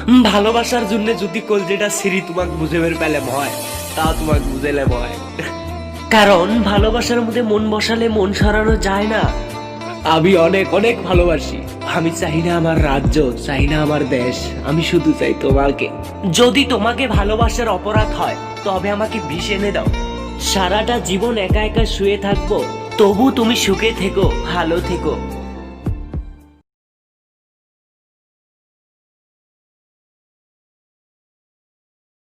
ভালোবাসার জন্য যদি কলজেটা সিঁড়ি তোমাকে বুঝে বের পেলাম হয়, তা তোমাকে বুঝাইলাম হয়। কারণ ভালোবাসার মধ্যে মন বসালে মন সরানো যায় না। আমি অনেক অনেক ভালোবাসি। আমি চাই না আমার রাজ্য, চাই না আমার দেশ, আমি শুধু চাই তোমাকে। যদি তোমাকে ভালোবাসার অপরাধ হয় তবে আমাকে বিষ এনে দাও। সারাটা জীবন একা একা শুয়ে থাকবো, তবু তুমি সুখে থেকো, ভালো থেকো।